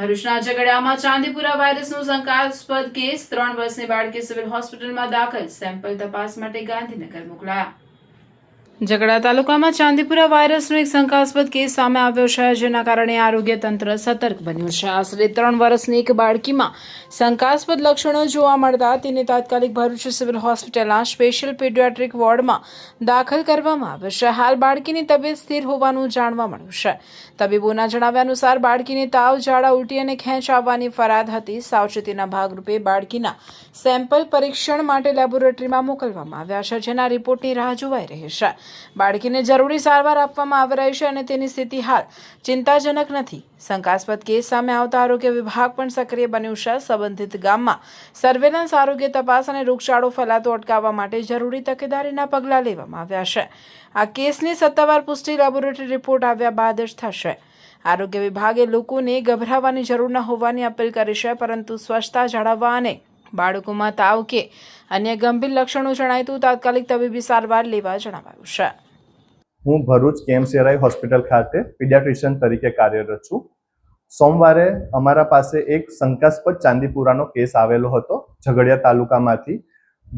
ભરૂચના ઝઘડિયામાં ચાંદીપુરા વાયરસનો શંકાસ્પદ કેસ 3 વર્ષની બાળકી સિવિલ હોસ્પિટલમાં દાખલ, સેમ્પલ તપાસ માટે ગાંધીનગર મોકલાયા। ઝઘડા તાલુકામાં ચાંદીપુરા વાયરસનો એક શંકાસ્પદ કેસ સામે આવ્યો છે, જેના કારણે આરોગ્ય તંત્ર સતર્ક બન્યું છે। આશરે 3 વર્ષની એક બાળકીમાં શંકાસ્પદ લક્ષણો જોવા મળતા તેને તાત્કાલિક ભરૂચ સિવિલ હોસ્પિટલના સ્પેશિયલ પીડિયાટ્રિક વોર્ડમાં દાખલ કરવામાં આવ્યો છે। હાલ બાળકીની તબિયત સ્થિર હોવાનું જાણવા મળ્યું છે। તબીબોના જણાવ્યા અનુસાર બાળકીને તાવ, ઝાડા, ઉલટી અને ખેંચ આવવાની ફરિયાદ હતી। સાવચેતીના ભાગરૂપે બાળકીના સેમ્પલ પરીક્ષણ માટે લેબોરેટરીમાં મોકલવામાં આવ્યા છે, જેના રિપોર્ટની રાહ જોવાઈ રહી છે। બાળકીને જરૂરી સારવાર આપવામાં આવી રહી છે અને તેની સ્થિતિ હાલ ચિંતાજનક નથી। શંકાસ્પદ કેસ સામે આવતા આરોગ્ય વિભાગ પણ સક્રિય બન્યું છે। સંબંધિત ગામમાં સર્વેલન્સ, આરોગ્ય તપાસ અને રોગચાળો ફેલાતો અટકાવવા માટે જરૂરી તકેદારીના પગલાં લેવામાં આવ્યા છે। આ કેસની સત્તાવાર પુષ્ટિ લેબોરેટરી રિપોર્ટ આવ્યા બાદ જ થશે। આરોગ્ય વિભાગે લોકોને ગભરાવાની જરૂર ન હોવાની અપીલ કરી છે, પરંતુ સ્વચ્છતા જાળવવા અને બાળકોમાં તાવ કે અન્ય ગંભીર લક્ષણો જણાય તો તાત્કાલિક તબીબી સારવાર લેવા જણાવાયું છે। હું ભરૂચ કેએમસીઆરઆઈ હોસ્પિટલ ખાતે પીડિયાટ્રિશિયન તરીકે કાર્યરત છું। સોમવારે અમારા પાસે એક શંકાસ્પદ ચાંદીપુરાનો કેસ આવેલો હતો ઝઘડિયા તાલુકામાંથી।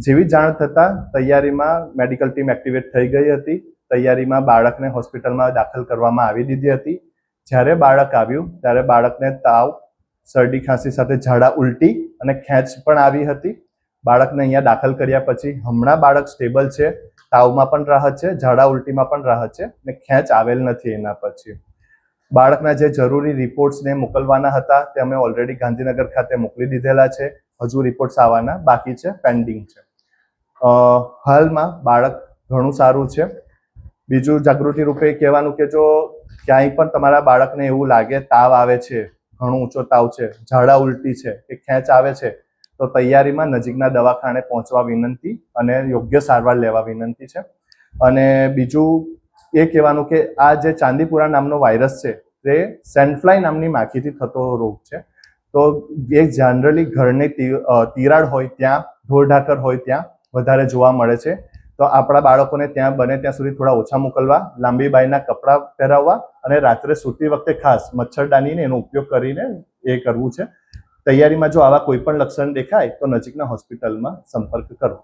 જેવી જાણ થતાં તૈયારીમાં મેડિકલ ટીમ એક્ટિવેટ થઈ ગઈ હતી। તૈયારીમાં બાળકને હોસ્પિટલમાં દાખલ કરવામાં આવી દીધી હતી। જ્યારે બાળક આવ્યું ત્યારે બાળકને તાવ, શરદી, ખાંસી સાથે ઝાડા, ઉલટી અને ખેંચ પણ આવી હતી। બાળકને અહીંયા દાખલ કર્યા પછી હમણાં બાળક સ્ટેબલ છે, તાવમાં પણ રાહત છે, ઝાડા ઉલટીમાં પણ રાહત છે અને ખેંચ આવેલ નથી। એના પછી બાળકના જે જરૂરી રિપોર્ટ્સને મોકલવાના હતા તે અમે ઓલરેડી ગાંધીનગર ખાતે મોકલી દીધેલા છે। હજુ રિપોર્ટ્સ આવવાના બાકી છે, પેન્ડિંગ છે। હાલમાં બાળક ઘણું સારું છે। બીજું જાગૃતિ રૂપે કહેવાનું કે જો ક્યાંય પણ તમારા બાળકને એવું લાગે તાવ આવે છે, ઘણો ઊંચો તાવ છે, ઝાડા ઉલટી છે કે ખેંચ આવે છે, તો તૈયારીમાં નજીકના દવાખાને પહોંચવા વિનંતી અને યોગ્ય સારવાર લેવા વિનંતી છે। અને બીજું એ કહેવાનું કે આ જે ચાંદીપુરા નામનો વાયરસ છે તે સેન્ડફ્લાય નામની માખીથી થતો રોગ છે। તો એ જનરલી ઘરની તિરાડ હોય ત્યાં, ઢોરઢાકર હોય ત્યાં વધારે જોવા મળે છે। તો આપણા બાળકોને ત્યાં બને ત્યાં સુધી થોડા ઓછા મોકલવા, લાંબી બાયના કપડાં પહેરાવવા અને રાત્રે સૂતી વખતે ખાસ મચ્છરદાનીને એનો ઉપયોગ કરીને એ કરવું છે। તૈયારીમાં જો આવા કોઈ પણ લક્ષણ દેખાય તો નજીકના હોસ્પિટલમાં સંપર્ક કરો।